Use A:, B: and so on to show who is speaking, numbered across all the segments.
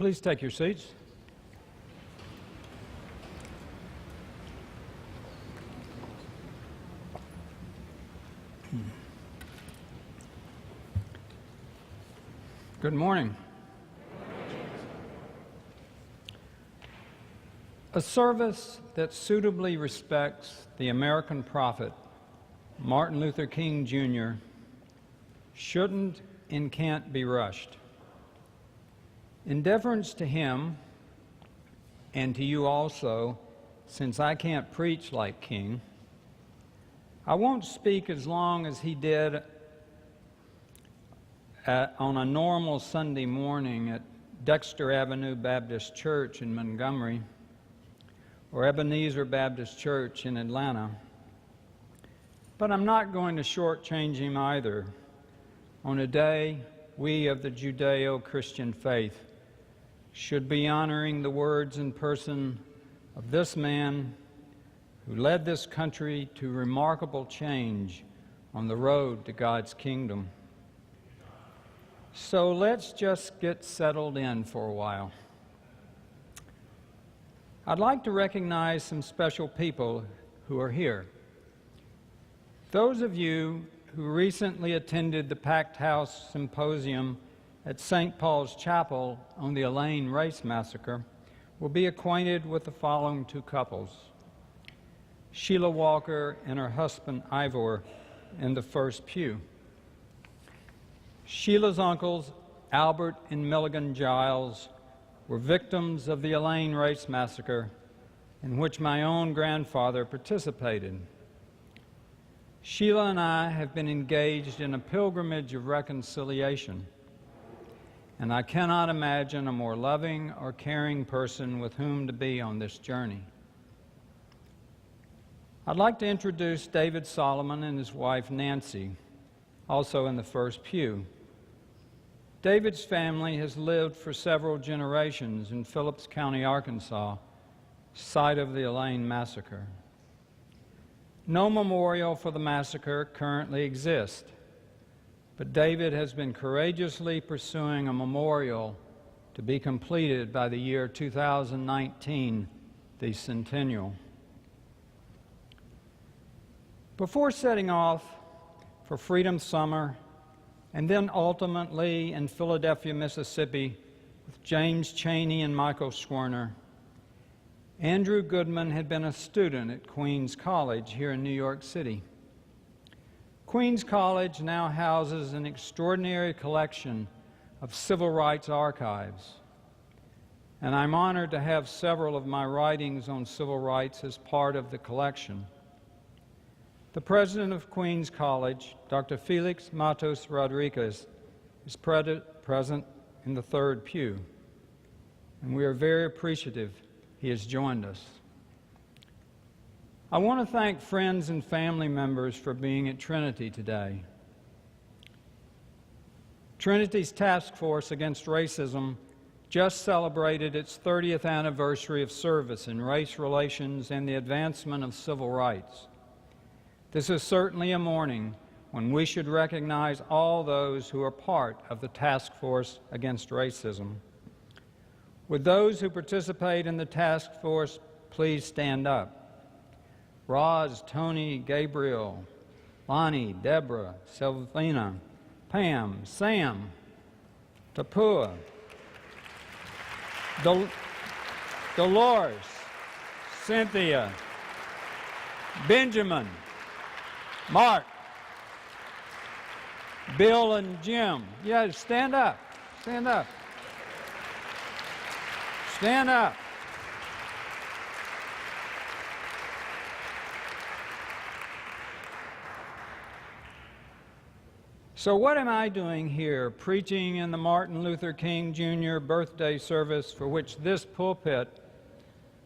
A: Please take your seats. Good morning. A service that suitably respects the American prophet, Martin Luther King, Jr., shouldn't and can't be rushed. In deference to him, and to you also, since I can't preach like King, I won't speak as long as he did on a normal Sunday morning at Dexter Avenue Baptist Church in Montgomery or Ebenezer Baptist Church in Atlanta. But I'm not going to shortchange him either on a day we of the Judeo-Christian faith should be honoring the words and person of this man who led this country to remarkable change on the road to God's kingdom. So let's just get settled in for a while. I'd like to recognize some special people who are here. Those of you who recently attended the Packed House Symposium at St. Paul's Chapel on the Elaine Race Massacre will be acquainted with the following two couples: Sheila Walker and her husband Ivor in the first pew. Sheila's uncles, Albert and Milligan Giles, were victims of the Elaine Race Massacre, in which my own grandfather participated. Sheila and I have been engaged in a pilgrimage of reconciliation, and I cannot imagine a more loving or caring person with whom to be on this journey. I'd like to introduce David Solomon and his wife Nancy, also in the first pew. David's family has lived for several generations in Phillips County, Arkansas, site of the Elaine Massacre. No memorial for the massacre currently exists, but David has been courageously pursuing a memorial to be completed by the year 2019, the centennial. Before setting off for Freedom Summer, and then ultimately in Philadelphia, Mississippi, with James Chaney and Michael Schwerner, Andrew Goodman had been a student at Queens College here in New York City. Queens College now houses an extraordinary collection of civil rights archives, and I'm honored to have several of my writings on civil rights as part of the collection. The president of Queens College, Dr. Felix Matos Rodriguez, is present in the third pew, and we are very appreciative he has joined us. I want to thank friends and family members for being at Trinity today. Trinity's Task Force Against Racism just celebrated its 30th anniversary of service in race relations and the advancement of civil rights. This is certainly a morning when we should recognize all those who are part of the Task Force Against Racism. Would those who participate in the task force please stand up? Roz, Tony, Gabriel, Lonnie, Deborah, Sylvina, Pam, Sam, Tapua, Dolores, Cynthia, Benjamin, Mark, Bill and Jim. Yeah, stand up. Stand up. Stand up. So what am I doing here, preaching in the Martin Luther King Jr. birthday service, for which this pulpit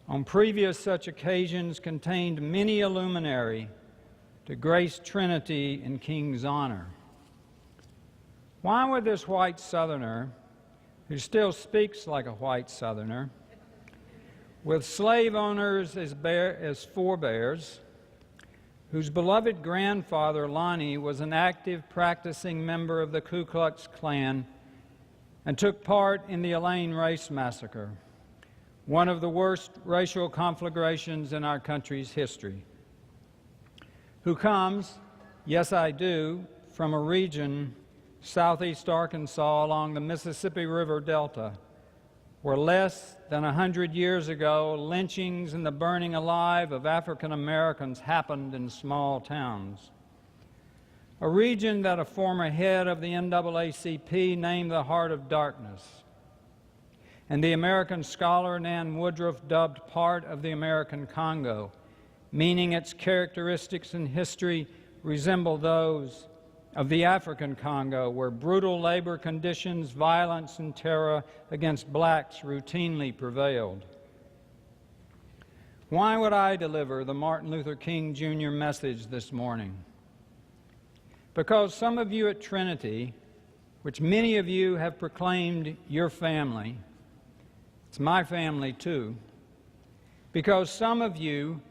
A: on previous such occasions contained many a luminary to grace Trinity in King's honor? Why would this white Southerner, who still speaks like a white Southerner, with slave owners as forebears, whose beloved grandfather, Lonnie, was an active practicing member of the Ku Klux Klan and took part in the Elaine Race Massacre, one of the worst racial conflagrations in our country's history, who comes, yes I do, from a region, southeast Arkansas along the Mississippi River Delta, where less than 100 years ago, lynchings and the burning alive of African Americans happened in small towns. A region that a former head of the NAACP named the Heart of Darkness, and the American scholar Nan Woodruff dubbed part of the American Congo, meaning its characteristics and history resemble those of the African Congo, where brutal labor conditions, violence, and terror against blacks routinely prevailed. Why would I deliver the Martin Luther King Jr. message this morning? Because some of you at Trinity, which many of you have proclaimed your family, it's my family too, because some of you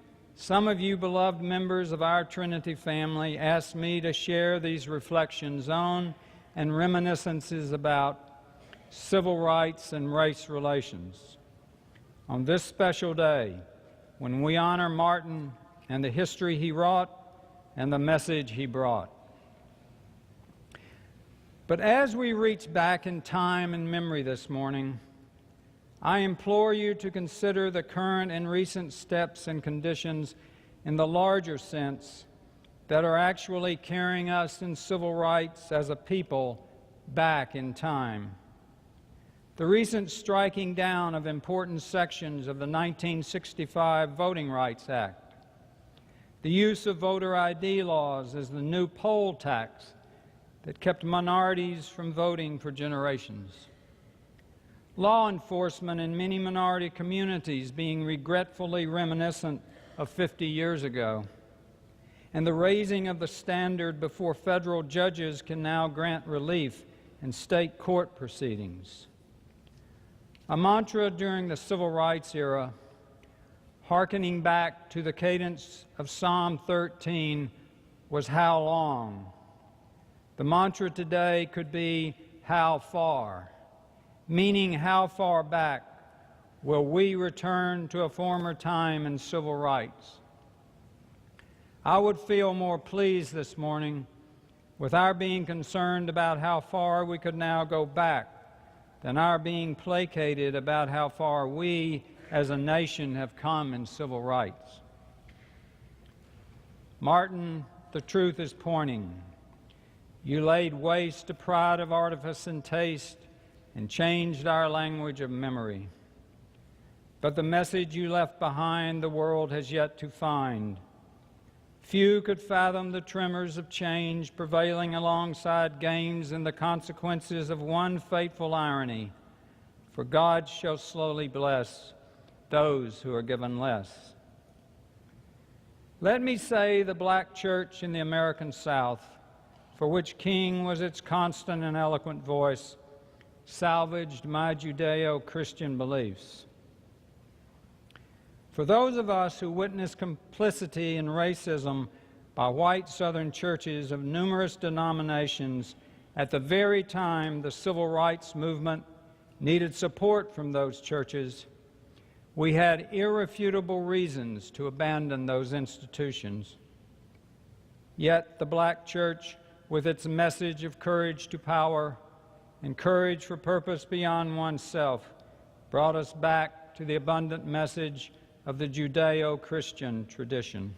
A: beloved members of our Trinity family asked me to share these reflections on and reminiscences about civil rights and race relations. On this special day, when we honor Martin and the history he wrought and the message he brought. But as we reach back in time and memory this morning, I implore you to consider the current and recent steps and conditions in the larger sense that are actually carrying us in civil rights as a people back in time. The recent striking down of important sections of the 1965 Voting Rights Act, the use of voter ID laws as the new poll tax that kept minorities from voting for generations, law enforcement in many minority communities being regretfully reminiscent of 50 years ago, and the raising of the standard before federal judges can now grant relief in state court proceedings. A mantra during the civil rights era, hearkening back to the cadence of Psalm 13, was how long? The mantra today could be how far? Meaning, how far back will we return to a former time in civil rights? I would feel more pleased this morning with our being concerned about how far we could now go back than our being placated about how far we as a nation have come in civil rights. Martin, the truth is pointing. You laid waste to pride of artifice and taste, and changed our language of memory. But the message you left behind the world has yet to find. Few could fathom the tremors of change prevailing alongside gains and the consequences of one fateful irony, for God shall slowly bless those who are given less. Let me say the black church in the American South, for which King was its constant and eloquent voice, salvaged my Judeo-Christian beliefs. For those of us who witnessed complicity in racism by white Southern churches of numerous denominations at the very time the civil rights movement needed support from those churches, we had irrefutable reasons to abandon those institutions. Yet the black church, with its message of courage to power and courage for purpose beyond oneself, brought us back to the abundant message of the Judeo-Christian tradition.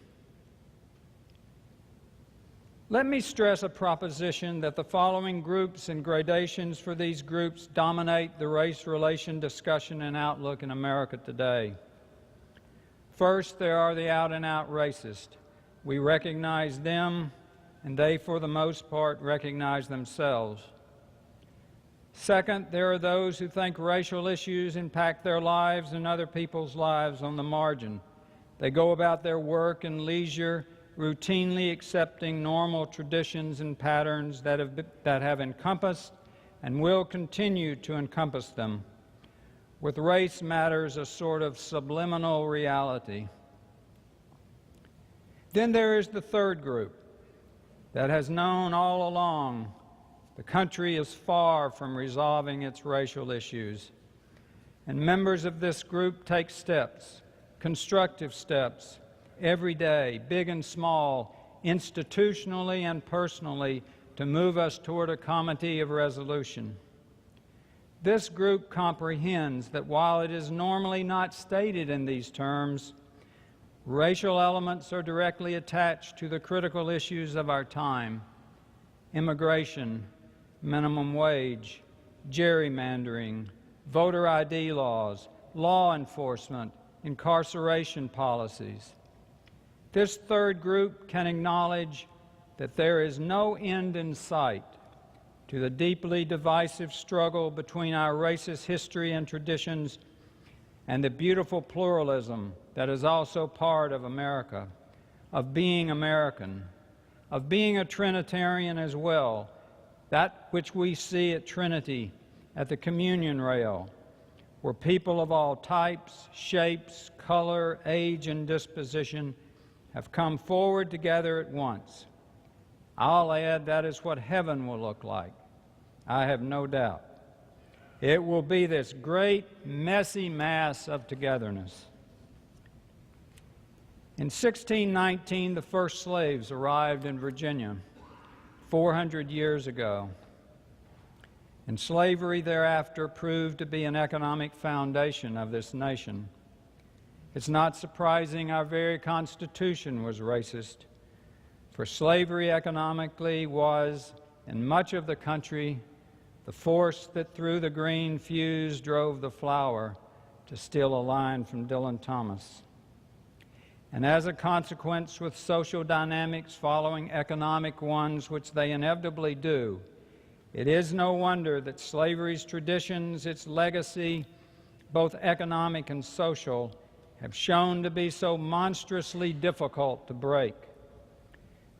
A: Let me stress a proposition that the following groups and gradations for these groups dominate the race relation discussion and outlook in America today. First, there are the out-and-out racist. We recognize them, and they, for the most part, recognize themselves. Second, there are those who think racial issues impact their lives and other people's lives on the margin. They go about their work and leisure routinely accepting normal traditions and patterns that have encompassed and will continue to encompass them, with race matters a sort of subliminal reality. Then there is the third group that has known all along The country is far from resolving its racial issues, and members of this group take steps, constructive steps, every day, big and small, institutionally and personally, to move us toward a comity of resolution. This group comprehends that while it is normally not stated in these terms, racial elements are directly attached to the critical issues of our time: immigration, minimum wage, gerrymandering, voter ID laws, law enforcement, incarceration policies. This third group can acknowledge that there is no end in sight to the deeply divisive struggle between our racist history and traditions and the beautiful pluralism that is also part of America, of being American, of being a Trinitarian as well, that which we see at Trinity, at the communion rail, where people of all types, shapes, color, age, and disposition have come forward together at once. I'll add that is what heaven will look like. I have no doubt. It will be this great, messy mass of togetherness. In 1619, the first slaves arrived in Virginia, 400 years ago. And slavery thereafter proved to be an economic foundation of this nation. It's not surprising our very Constitution was racist, for slavery economically was, in much of the country, the force that through the green fuse drove the flower, to steal a line from Dylan Thomas. And as a consequence, with social dynamics following economic ones, which they inevitably do, it is no wonder that slavery's traditions, its legacy, both economic and social, have shown to be so monstrously difficult to break.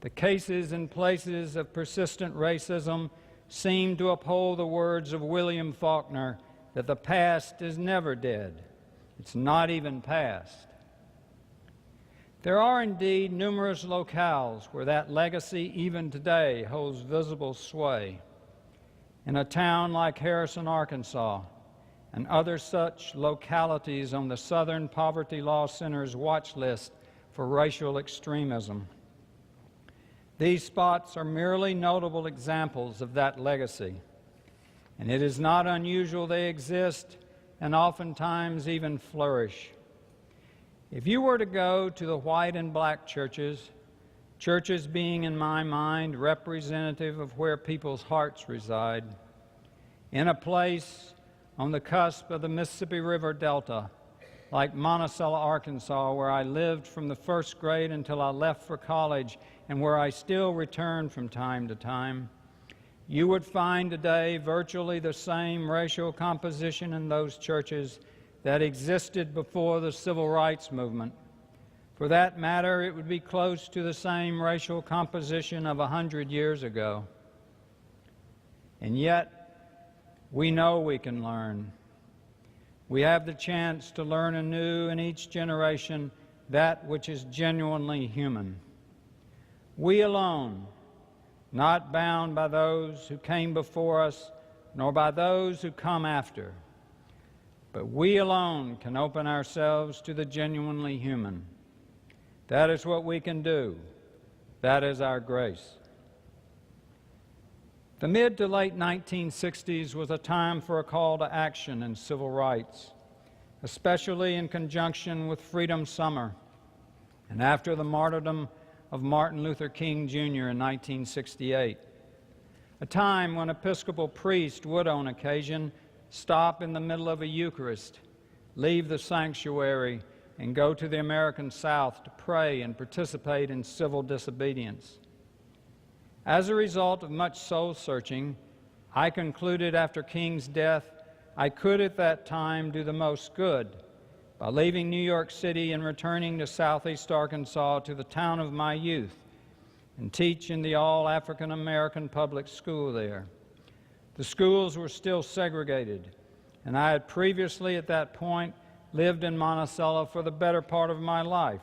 A: The cases and places of persistent racism seem to uphold the words of William Faulkner that the past is never dead. It's not even past. There are indeed numerous locales where that legacy even today holds visible sway. In a town like Harrison, Arkansas, and other such localities on the Southern Poverty Law Center's watch list for racial extremism. These spots are merely notable examples of that legacy, and it is not unusual they exist and oftentimes even flourish. If you were to go to the white and black churches, churches being in my mind representative of where people's hearts reside, in a place on the cusp of the Mississippi River Delta, like Monticello, Arkansas, where I lived from the first grade until I left for college and where I still return from time to time, you would find today virtually the same racial composition in those churches that existed before the Civil Rights Movement. For that matter, it would be close to the same racial composition of 100 years ago. And yet, we know we can learn. We have the chance to learn anew in each generation that which is genuinely human. We alone, not bound by those who came before us, nor by those who come after, but we alone can open ourselves to the genuinely human. That is what we can do. That is our grace. The mid to late 1960s was a time for a call to action in civil rights, especially in conjunction with Freedom Summer and after the martyrdom of Martin Luther King Jr. in 1968, a time when Episcopal priests would, on occasion, stop in the middle of a Eucharist, leave the sanctuary, and go to the American South to pray and participate in civil disobedience. As a result of much soul-searching, I concluded after King's death I could at that time do the most good by leaving New York City and returning to Southeast Arkansas to the town of my youth and teach in the all-African American public school there. The schools were still segregated, and I had previously at that point lived in Monticello for the better part of my life,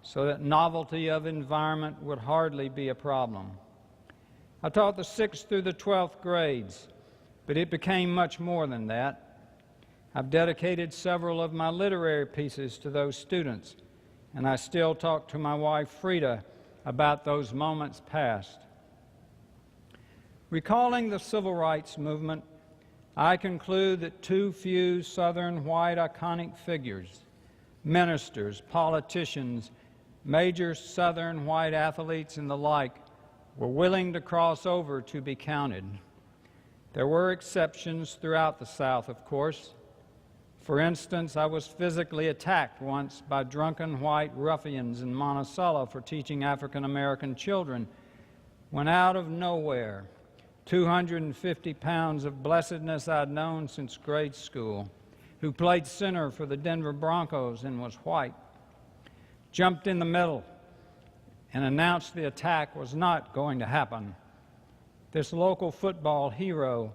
A: so that novelty of environment would hardly be a problem. I taught the 6th through the 12th grades, but it became much more than that. I've dedicated several of my literary pieces to those students, and I still talk to my wife, Frida, about those moments past. Recalling the civil rights movement, I conclude that too few Southern white iconic figures, ministers, politicians, major Southern white athletes, and the like, were willing to cross over to be counted. There were exceptions throughout the South, of course. For instance, I was physically attacked once by drunken white ruffians in Monticello for teaching African American children, when out of nowhere, 250 pounds of blessedness I'd known since grade school, who played center for the Denver Broncos and was white, jumped in the middle and announced the attack was not going to happen. This local football hero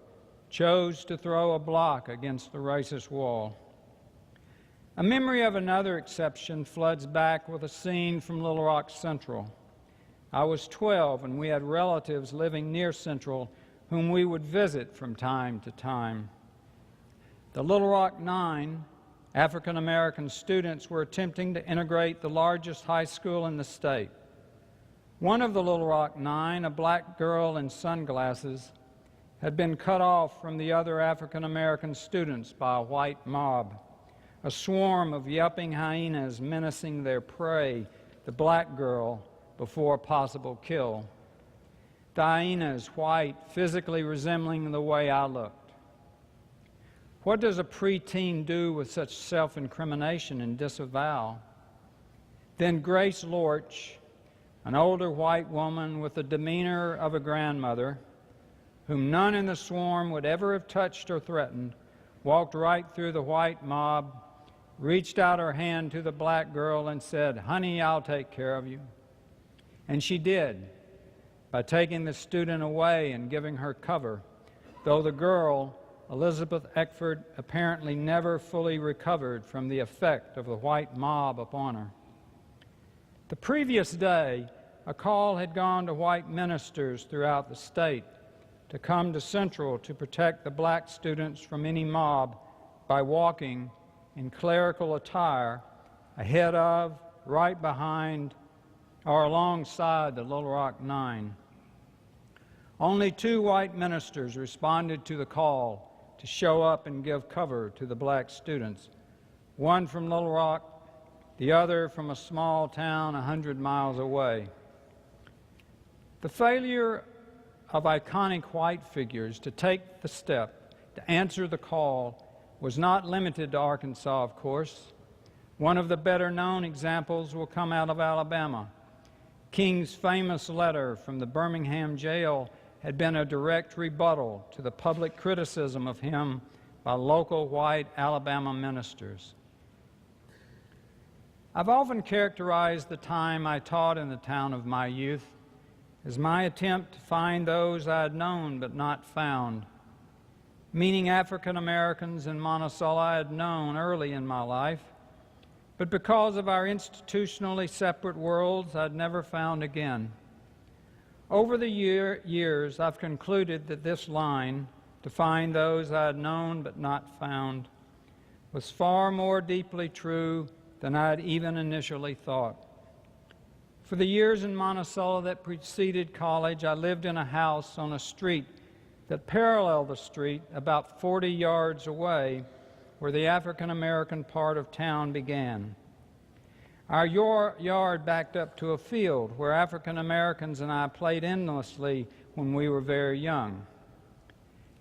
A: chose to throw a block against the racist wall. A memory of another exception floods back with a scene from Little Rock Central. I was 12 and we had relatives living near Central whom we would visit from time to time. The Little Rock Nine, African American students, were attempting to integrate the largest high school in the state. One of the Little Rock Nine, a black girl in sunglasses, had been cut off from the other African American students by a white mob, a swarm of yelping hyenas menacing their prey, the black girl, before a possible kill. The hyenas, white, physically resembling the way I looked. What does a preteen do with such self-incrimination and disavowal? Then Grace Lorch, an older white woman with the demeanor of a grandmother, whom none in the swarm would ever have touched or threatened, walked right through the white mob, reached out her hand to the black girl and said, "Honey, I'll take care of you." And she did, by taking the student away and giving her cover, though the girl, Elizabeth Eckford, apparently never fully recovered from the effect of the white mob upon her. The previous day, a call had gone to white ministers throughout the state to come to Central to protect the black students from any mob by walking in clerical attire ahead of, right behind, or alongside the Little Rock Nine. Only 2 white ministers responded to the call to show up and give cover to the black students, one from Little Rock, the other from a small town 100 miles away. The failure of iconic white figures to take the step to answer the call was not limited to Arkansas, of course. One of the better-known examples will come out of Alabama. King's famous letter from the Birmingham jail had been a direct rebuttal to the public criticism of him by local white Alabama ministers. I've often characterized the time I taught in the town of my youth as my attempt to find those I had known but not found, meaning African Americans in Monticello I had known early in my life, but because of our institutionally separate worlds, I'd never found again. Over the years, I've concluded that this line, to find those I had known but not found, was far more deeply true than I had even initially thought. For the years in Monticello that preceded college, I lived in a house on a street that paralleled the street about 40 yards away where the African American part of town began. Our yard backed up to a field where African Americans and I played endlessly when we were very young.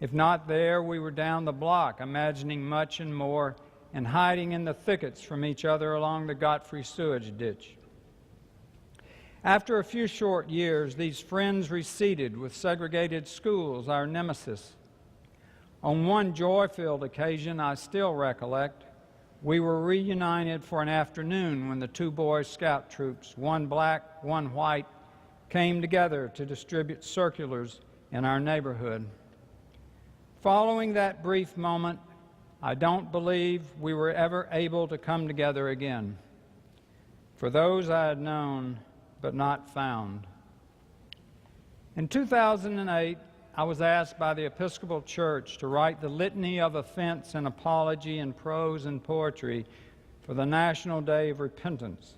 A: If not there, we were down the block, imagining much and more, and hiding in the thickets from each other along the Godfrey sewage ditch. After a few short years, these friends receded with segregated schools, our nemesis. On one joy-filled occasion I still recollect, we were reunited for an afternoon when the 2 Boy Scout troops, one black, one white, came together to distribute circulars in our neighborhood. Following that brief moment, I don't believe we were ever able to come together again. For those I had known but not found. In 2008, I was asked by the Episcopal Church to write the litany of offense and apology in prose and poetry for the National Day of Repentance,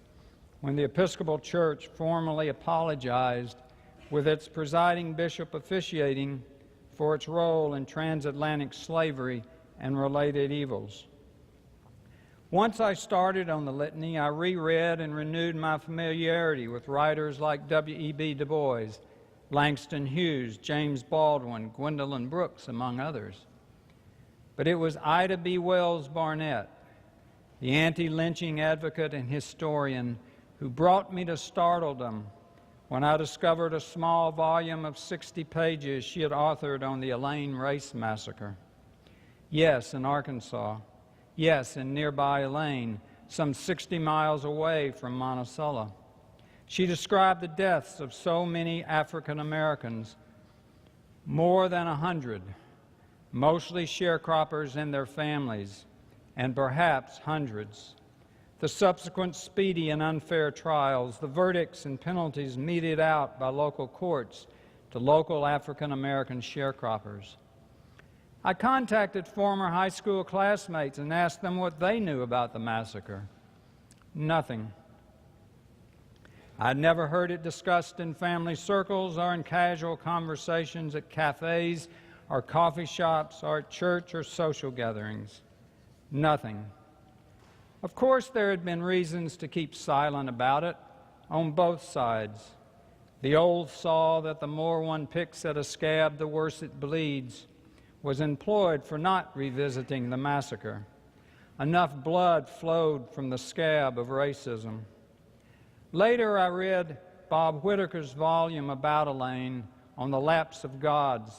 A: when the Episcopal Church formally apologized, with its presiding bishop officiating, for its role in transatlantic slavery and related evils. Once I started on the litany, I reread and renewed my familiarity with writers like W.E.B. Du Bois, Langston Hughes, James Baldwin, Gwendolyn Brooks, among others. But it was Ida B. Wells Barnett, the anti-lynching advocate and historian, who brought me to startledom when I discovered a small volume of 60 pages she had authored on the Elaine Race Massacre. Yes, in Arkansas. Yes, in nearby Elaine, some 60 miles away from Monticello. She described the deaths of so many African Americans, more than 100, mostly sharecroppers and their families, and perhaps hundreds. The subsequent speedy and unfair trials, the verdicts and penalties meted out by local courts to local African American sharecroppers. I contacted former high school classmates and asked them what they knew about the massacre. Nothing. I'd never heard it discussed in family circles or in casual conversations at cafes or coffee shops or at church or social gatherings. Nothing. Of course, there had been reasons to keep silent about it on both sides. The old saw that the more one picks at a scab, the worse it bleeds, was employed for not revisiting the massacre. Enough blood flowed from the scab of racism. Later, I read Bob Whitaker's volume about Elaine on the lapse of gods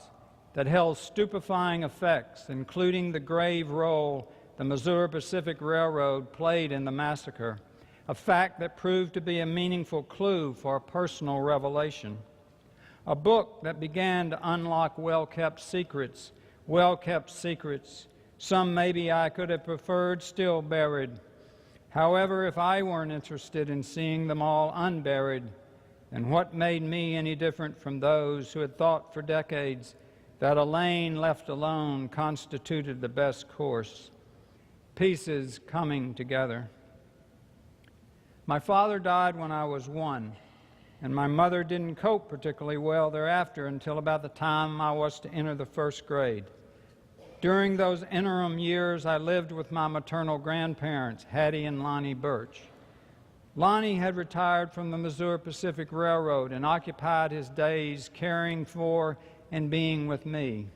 A: that held stupefying effects, including the grave role the Missouri Pacific Railroad played in the massacre, a fact that proved to be a meaningful clue for a personal revelation. A book that began to unlock well-kept secrets, some maybe I could have preferred still buried. However, if I weren't interested in seeing them all unburied, then what made me any different from those who had thought for decades that Elaine left alone constituted the best course? Pieces coming together. My father died when I was 1, and my mother didn't cope particularly well thereafter until about the time I was to enter the first grade. During those interim years, I lived with my maternal grandparents, Hattie and Lonnie Birch. Lonnie had retired from the Missouri Pacific Railroad and occupied his days caring for and being with me.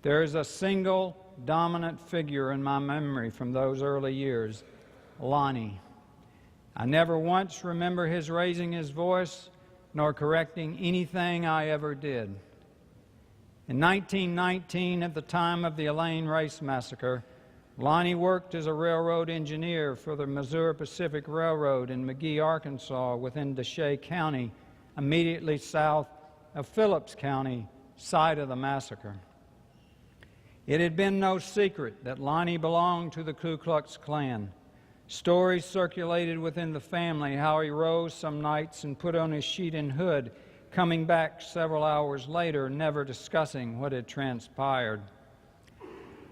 A: There is a single dominant figure in my memory from those early years, Lonnie. I never once remember his raising his voice nor correcting anything I ever did. In 1919, at the time of the Elaine Race Massacre, Lonnie worked as a railroad engineer for the Missouri Pacific Railroad in McGee, Arkansas, within Deshay County, immediately south of Phillips County, site of the massacre. It had been no secret that Lonnie belonged to the Ku Klux Klan. Stories circulated within the family how he rose some nights and put on his sheet and hood, coming back several hours later, never discussing what had transpired.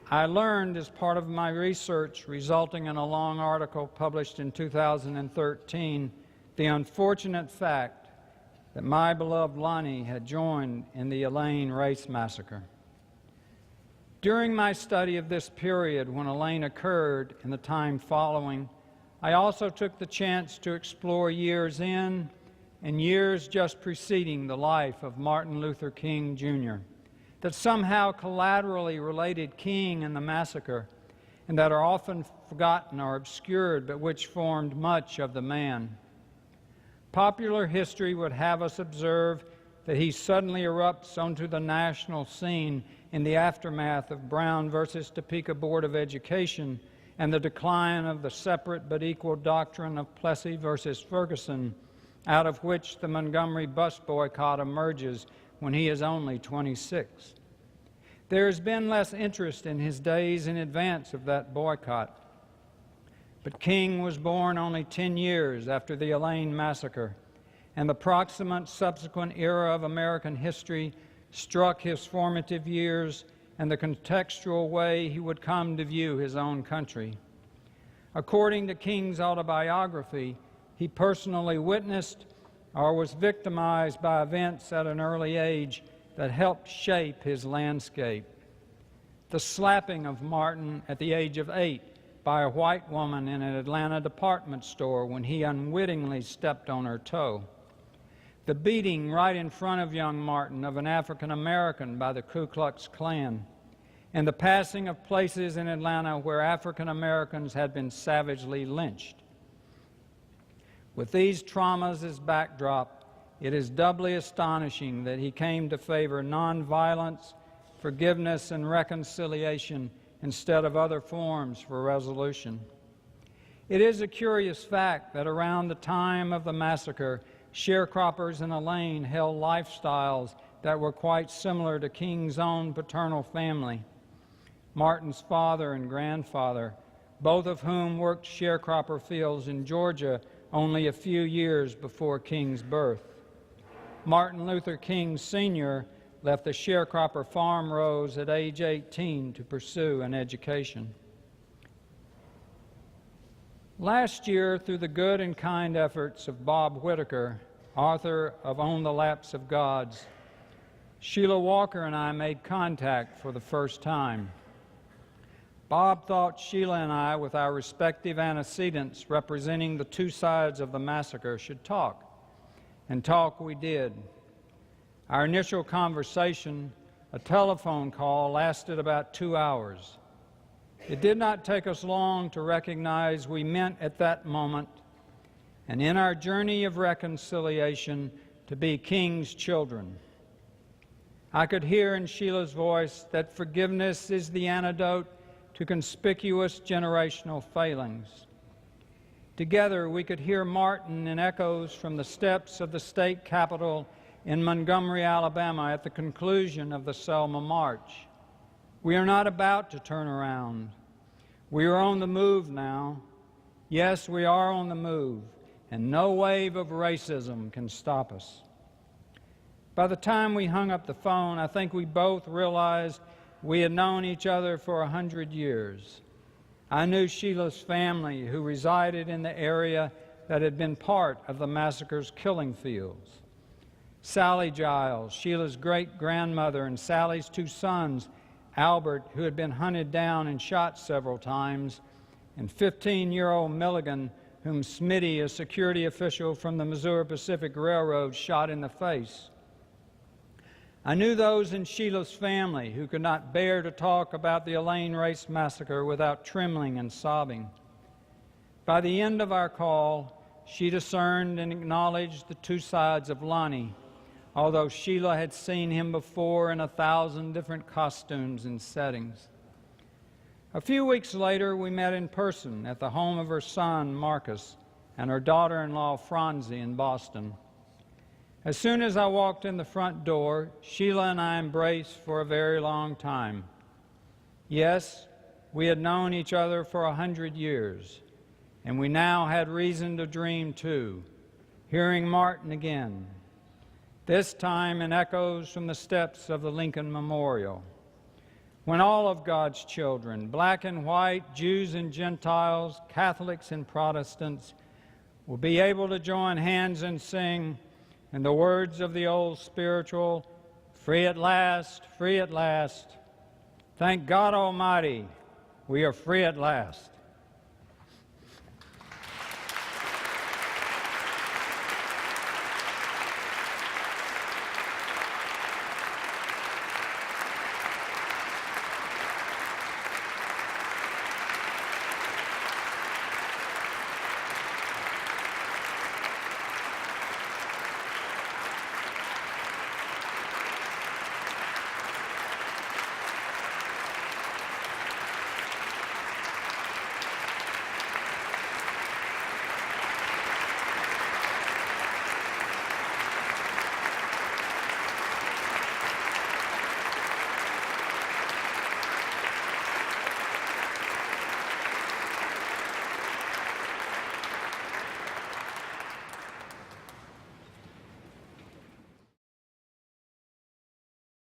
A: I learned as part of my research, resulting in a long article published in 2013, the unfortunate fact that my beloved Lonnie had joined in the Elaine Race Massacre. During my study of this period when Elaine occurred and the time following, I also took the chance to explore years in and years just preceding the life of Martin Luther King, Jr., that somehow collaterally related King and the massacre, and that are often forgotten or obscured, but which formed much of the man. Popular history would have us observe that he suddenly erupts onto the national scene in the aftermath of Brown versus Topeka Board of Education and the decline of the separate but equal doctrine of Plessy versus Ferguson, out of which the Montgomery bus boycott emerges when he is only 26. There has been less interest in his days in advance of that boycott. But King was born only 10 years after the Elaine Massacre, and the proximate subsequent era of American history struck his formative years and the contextual way he would come to view his own country. According to King's autobiography, he personally witnessed or was victimized by events at an early age that helped shape his landscape. The slapping of Martin at the age of 8 by a white woman in an Atlanta department store when he unwittingly stepped on her toe. The beating right in front of young Martin of an African American by the Ku Klux Klan, and the passing of places in Atlanta where African Americans had been savagely lynched. With these traumas as backdrop, it is doubly astonishing that he came to favor nonviolence, forgiveness, and reconciliation instead of other forms for resolution. It is a curious fact that around the time of the massacre, sharecroppers in Elaine held lifestyles that were quite similar to King's own paternal family. Martin's father and grandfather, both of whom worked sharecropper fields in Georgia only a few years before King's birth. Martin Luther King Sr. left the sharecropper farm rows at age 18 to pursue an education. Last year, through the good and kind efforts of Bob Whitaker, author of On the Laps of Gods, Sheila Walker and I made contact for the first time. Bob thought Sheila and I, with our respective antecedents representing the two sides of the massacre, should talk. And talk we did. Our initial conversation, a telephone call, lasted about 2 hours. It did not take us long to recognize we meant at that moment, and in our journey of reconciliation, to be King's children. I could hear in Sheila's voice that forgiveness is the antidote to conspicuous generational failings. Together, we could hear Martin in echoes from the steps of the state capitol in Montgomery, Alabama, at the conclusion of the Selma March. We are not about to turn around. We are on the move now. Yes, we are on the move, and no wave of racism can stop us. By the time we hung up the phone, I think we both realized we had known each other for 100 years. I knew Sheila's family, who resided in the area that had been part of the massacre's killing fields. Sally Giles, Sheila's great-grandmother, and Sally's two sons, Albert, who had been hunted down and shot several times, and 15-year-old Milligan, whom Smitty, a security official from the Missouri Pacific Railroad, shot in the face. I knew those in Sheila's family who could not bear to talk about the Elaine Race Massacre without trembling and sobbing. By the end of our call, she discerned and acknowledged the two sides of Lonnie, although Sheila had seen him before in 1,000 different costumes and settings. A few weeks later, we met in person at the home of her son, Marcus, and her daughter-in-law, Franzi, in Boston. As soon as I walked in the front door, Sheila and I embraced for a very long time. Yes, we had known each other for 100 years, and we now had reason to dream too, hearing Martin again, this time in echoes from the steps of the Lincoln Memorial. When all of God's children, black and white, Jews and Gentiles, Catholics and Protestants, will be able to join hands and sing, in the words of the old spiritual, free at last, free at last. Thank God Almighty, we are free at last.